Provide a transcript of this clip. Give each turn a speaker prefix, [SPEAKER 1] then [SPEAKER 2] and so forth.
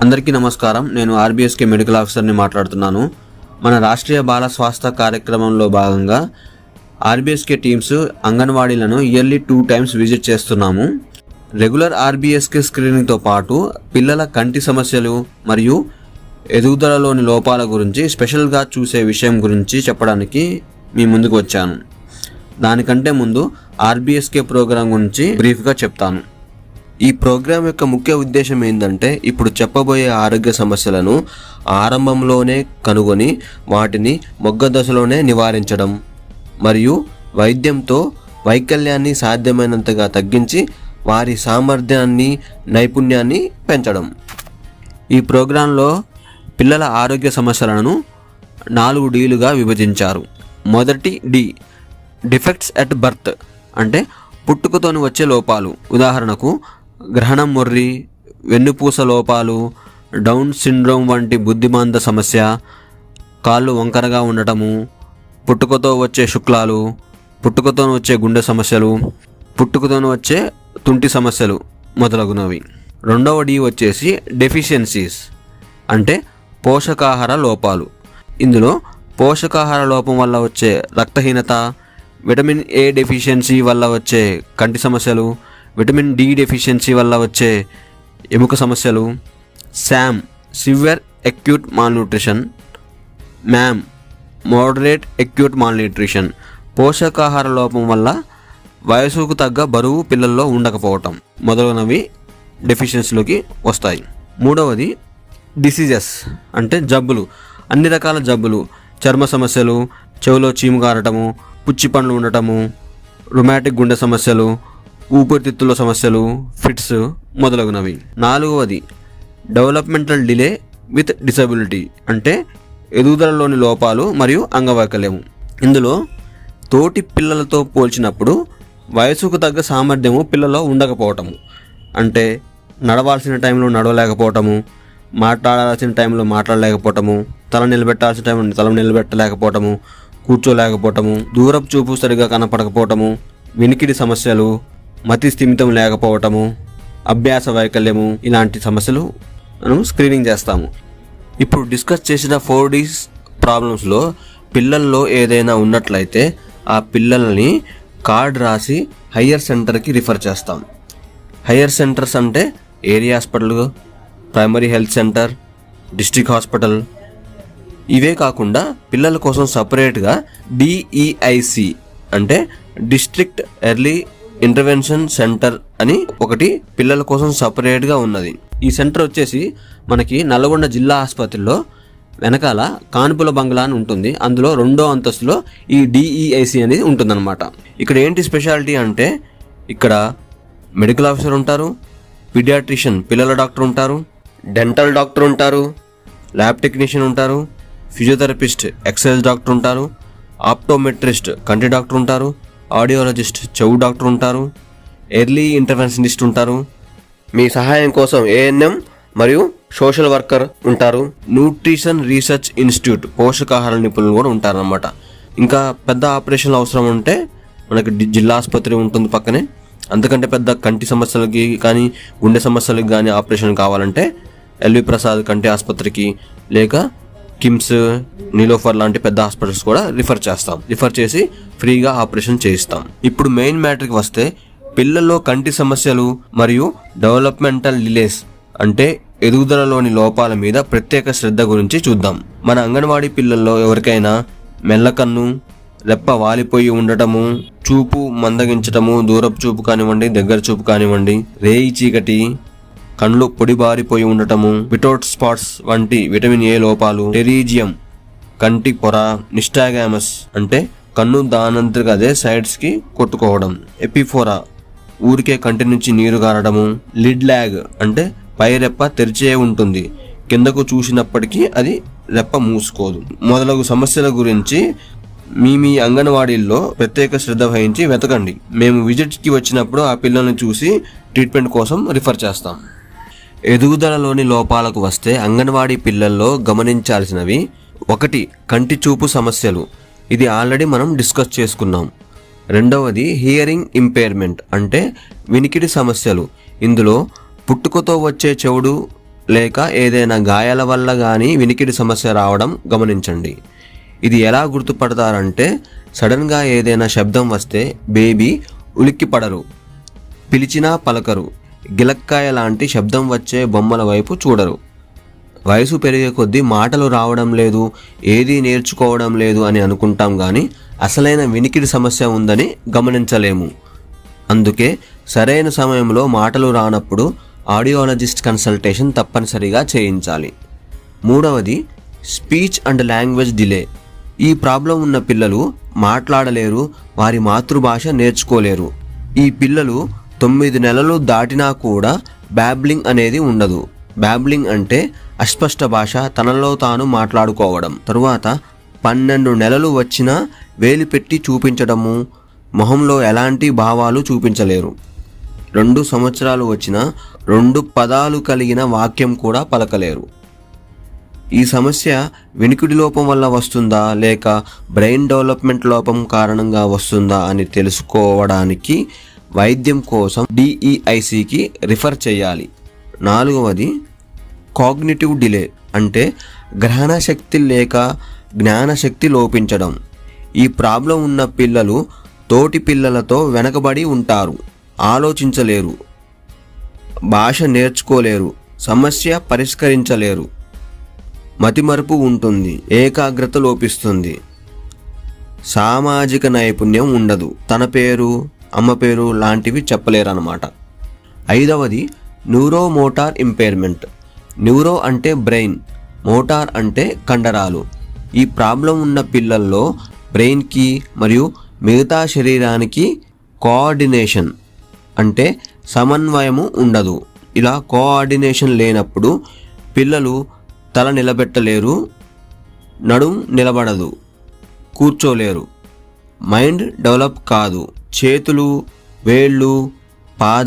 [SPEAKER 1] అందరికీ నమస్కారం. నేను ఆర్బీఎస్కే మెడికల్ ఆఫీసర్ని మాట్లాడుతున్నాను. మన రాష్ట్రీయ బాల స్వాస్థ్య కార్యక్రమంలో భాగంగా ఆర్బీఎస్కే టీమ్స్ అంగన్వాడీలను ఇయర్లీ 2 times విజిట్ చేస్తున్నాము. రెగ్యులర్ ఆర్బీఎస్కే స్క్రీనింగ్తో పాటు పిల్లల కంటి సమస్యలు మరియు ఎదుగుదలలోని లోపాల గురించి స్పెషల్గా చూసే విషయం గురించి చెప్పడానికి మీ ముందుకు వచ్చాను. దానికంటే ముందు ఆర్బీఎస్కే ప్రోగ్రాం గురించి బ్రీఫ్గా చెప్తాను. ఈ ప్రోగ్రాం యొక్క ముఖ్య ఉద్దేశం ఏంటంటే, ఇప్పుడు చెప్పబోయే ఆరోగ్య సమస్యలను ఆరంభంలోనే కనుగొని వాటిని మొగ్గ దశలోనే నివారించడం మరియు వైద్యంతో వైకల్యాన్ని సాధ్యమైనంతగా తగ్గించి వారి సామర్థ్యాన్ని నైపుణ్యాన్ని పెంచడం. ఈ ప్రోగ్రాంలో పిల్లల ఆరోగ్య సమస్యలను 4 Dలుగా విభజించారు. మొదటి డి, డిఫెక్ట్స్ ఎట్ బర్త్, అంటే పుట్టుకతోని వచ్చే లోపాలు. ఉదాహరణకు గ్రహణం మొర్రి, వెన్నుపూస లోపాలు, డౌన్ సిండ్రోమ్ వంటి బుద్ధిమాంద్య సమస్య, కాళ్ళు వంకరగా ఉండటము, పుట్టుకతో వచ్చే శుక్లాలు, పుట్టుకతో వచ్చే గుండె సమస్యలు, పుట్టుకతో వచ్చే తుంటి సమస్యలు మొదలగునవి. రెండవ డి వచ్చేసి డెఫిషియన్సీస్, అంటే పోషకాహార లోపాలు. ఇందులో పోషకాహార లోపం వల్ల వచ్చే రక్తహీనత, విటమిన్ ఏ డెఫిషియన్సీ వల్ల వచ్చే కంటి సమస్యలు, విటమిన్ డి డెఫిషియన్సీ వల్ల వచ్చే ఎముక సమస్యలు, Sam severe acute malnutrition, ma'am moderate acute malnutrition, పోషకాహార లోపం వల్ల వయసుకు తగ్గ బరువు పిల్లల్లో ఉండకపోవటం మొదలగునవి డెఫిషియన్సీలోకి వస్తాయి. మూడవది డిసీజెస్, అంటే జబ్బులు. అన్ని రకాల జబ్బులు, చర్మ సమస్యలు, చెవిలో చీము కారటము, పుచ్చి పండ్లు ఉండటము, రుమాటిక్ గుండె సమస్యలు, ఊపిరితిత్తుల సమస్యలు, ఫిట్స్ మొదలగునవి. నాలుగవది డెవలప్మెంటల్ డిలే విత్ డిసబిలిటీ, అంటే ఎదుగుదలలోని లోపాలు మరియు అంగవైకల్యము. ఇందులో తోటి పిల్లలతో పోల్చినప్పుడు వయసుకు తగ్గ సామర్థ్యము పిల్లలో ఉండకపోవటము, అంటే నడవాల్సిన టైంలో నడవలేకపోవటము, మాట్లాడాల్సిన టైంలో మాట్లాడలేకపోవటము, తల నిలబెట్టాల్సిన టైంలో తల నిలబెట్టలేకపోవటము, కూర్చోలేకపోవటము, దూరపు చూపు సరిగా కనపడకపోవటము, వినికిడి సమస్యలు, మతి స్థిమితం లేకపోవటము, అభ్యాస వైకల్యము, ఇలాంటి సమస్యలు మనం స్క్రీనింగ్ చేస్తాము. ఇప్పుడు డిస్కస్ చేసిన 4 Ds ప్రాబ్లమ్స్లో పిల్లల్లో ఏదైనా ఉన్నట్లయితే ఆ పిల్లల్ని కార్డ్ రాసి హయ్యర్ సెంటర్కి రిఫర్ చేస్తాం. హయ్యర్ సెంటర్స్ అంటే area hospital, primary health centre, district hospital. ఇవే కాకుండా పిల్లల కోసం సపరేట్గా డిఈఐసి, అంటే డిస్ట్రిక్ట్ ఎర్లీ ఇంటర్వెన్షన్ సెంటర్ అని ఒకటి పిల్లల కోసం సపరేట్గా ఉన్నది. ఈ సెంటర్ వచ్చేసి మనకి నల్గొండ జిల్లా ఆసుపత్రిలో వెనకాల కాన్పుల బంగ్లా అని ఉంటుంది. అందులో 2వ అంతస్తులో ఈ డిఈఐసి అనేది ఉంటుందన్నమాట. ఇక్కడ ఏంటి స్పెషాలిటీ అంటే, ఇక్కడ మెడికల్ ఆఫీసర్ ఉంటారు, పీడియాట్రిషియన్ పిల్లల డాక్టర్ ఉంటారు, డెంటల్ డాక్టర్ ఉంటారు, ల్యాబ్ టెక్నీషియన్ ఉంటారు, ఫిజియోథెరపిస్ట్ ఎక్సర్సైజ్ డాక్టర్ ఉంటారు, ఆప్టోమెట్రిస్ట్ కంటి డాక్టర్ ఉంటారు, ఆడియాలజిస్ట్ చెవు డాక్టర్ ఉంటారు, ఎర్లీ ఇంటర్వెన్షనిస్ట్ ఉంటారు, మీ సహాయం కోసం ఏఎన్ఎం మరియు సోషల్ వర్కర్ ఉంటారు, న్యూట్రిషన్ రీసెర్చ్ ఇన్స్టిట్యూట్ పోషకాహార నిపుణులు కూడా ఉంటారన్నమాట. ఇంకా పెద్ద ఆపరేషన్లు అవసరం ఉంటే మనకి జిల్లా ఆసుపత్రి ఉంటుంది పక్కనే. అంతకంటే పెద్ద కంటి సమస్యలకి కానీ గుండె సమస్యలకి కానీ ఆపరేషన్ కావాలంటే ఎల్వి ప్రసాద్ కంటి ఆసుపత్రికి, లేక కిమ్స్, నీలోఫర్ లాంటి పెద్ద హాస్పిటల్స్ కూడా రిఫర్ చేసి ఫ్రీగా ఆపరేషన్ చేయిస్తాం. ఇప్పుడు మెయిన్ మ్యాటర్కి వస్తే, పిల్లల్లో కంటి సమస్యలు మరియు డెవలప్మెంటల్ డిలేస్, అంటే ఎదుగుదలలోని లోపాల మీద ప్రత్యేక శ్రద్ధ గురించి చూద్దాం. మన అంగన్వాడీ పిల్లల్లో ఎవరికైనా మెల్లకన్ను, రెప్ప వాలిపోయి ఉండటము, చూపు మందగించటము, దూరపు చూపు కానివ్వండి దగ్గర చూపు కానివ్వండి, రేయి చీకటి, కళ్ళు పొడిబారిపోయి ఉండటము, విటౌట్ స్పాట్స్ వంటి విటమిన్ ఏ లోపాలు, టెరీజియం కంటి పొర, నిస్టాగామస్ అంటే కన్ను దానంతగా అదే సైడ్స్కి కొట్టుకోవడం, ఎపిఫోరా ఊరికే కంటి నుంచి నీరు గారడము, లిడ్ ల్యాగ్ అంటే పై రెప్ప తెరిచే ఉంటుంది, కిందకు చూసినప్పటికీ అది రెప్ప మూసుకోదు మొదలగు సమస్యల గురించి మీ అంగన్వాడీల్లో ప్రత్యేక శ్రద్ధ వహించి వెతకండి. మేము విజిట్కి వచ్చినప్పుడు ఆ పిల్లల్ని చూసి ట్రీట్మెంట్ కోసం రిఫర్ చేస్తాం. ఎదుగుదలలోని లోపాలకు వస్తే అంగన్వాడీ పిల్లల్లో గమనించాల్సినవి: 1. కంటి చూపు సమస్యలు. ఇది ఆల్రెడీ మనం డిస్కస్ చేసుకున్నాం. రెండవది హియరింగ్ ఇంపైర్మెంట్, అంటే వినికిడి సమస్యలు. ఇందులో పుట్టుకతో వచ్చే చెవుడు లేక ఏదైనా గాయాల వల్ల కానీ వినికిడి సమస్య రావడం గమనించండి. ఇది ఎలా గుర్తుపడతారంటే సడన్గా ఏదైనా శబ్దం వస్తే బేబీ ఉలిక్కిపడరు, పిలిచినా పలకరు, గిలక్కాయ లాంటి శబ్దం వచ్చే బొమ్మల వైపు చూడరు. వయసు పెరిగే కొద్దీ మాటలు రావడం లేదు, ఏదీ నేర్చుకోవడం లేదు అని అనుకుంటాం కానీ అసలైన వినికిడి సమస్య ఉందని గమనించలేము. అందుకే సరైన సమయంలో మాటలు రానప్పుడు ఆడియాలజిస్ట్ కన్సల్టేషన్ తప్పనిసరిగా చేయించాలి. మూడవది స్పీచ్ అండ్ లాంగ్వేజ్ డిలే. ఈ ప్రాబ్లం ఉన్న పిల్లలు మాట్లాడలేరు, వారి మాతృభాష నేర్చుకోలేరు. ఈ పిల్లలు 9 నెలలు దాటినా కూడా బ్యాబ్లింగ్ అనేది ఉండదు. బ్యాబ్లింగ్ అంటే అస్పష్ట భాష, తనలో తాను మాట్లాడుకోవడం. తరువాత 12 నెలలు వచ్చినా వేలు పెట్టి చూపించడము, మొహంలో ఎలాంటి భావాలు చూపించలేరు. 2 సంవత్సరాలు వచ్చినా 2 పదాలు కలిగిన వాక్యం కూడా పలకలేరు. ఈ సమస్య వినికిడి లోపం వల్ల వస్తుందా లేక బ్రెయిన్ డెవలప్మెంట్ లోపం కారణంగా వస్తుందా అని తెలుసుకోవడానికి వైద్యం కోసం DEICకి రిఫర్ చేయాలి. 4వది కాగ్నిటివ్ డిలే అంటే గ్రహణ శక్తి లేక జ్ఞానశక్తి లోపించడం. ఈ ప్రాబ్లం ఉన్న పిల్లలు తోటి పిల్లలతో వెనకబడి ఉంటారు, ఆలోచించలేరు, భాష నేర్చుకోలేరు, సమస్య పరిష్కరించలేరు, మతిమరుపు ఉంటుంది, ఏకాగ్రత లోపిస్తుంది, సామాజిక నైపుణ్యం ఉండదు, తన పేరు అమ్మ పేరు లాంటివి చెప్పలేరన్నమాట. 5వది న్యూరోమోటార్ ఇంపైర్మెంట్. న్యూరో అంటే బ్రెయిన్, మోటార్ అంటే కండరాలు. ఈ ప్రాబ్లం ఉన్న పిల్లల్లో బ్రెయిన్కి మరియు మిగతా శరీరానికి కోఆర్డినేషన్ అంటే సమన్వయము ఉండదు. ఇలా కోఆర్డినేషన్ లేనప్పుడు పిల్లలు తల నిలబెట్టలేరు, నడుం నిలబడదు, కూర్చోలేరు, మైండ్ డెవలప్ కాదు, చేతులు, వేళ్ళు, పాద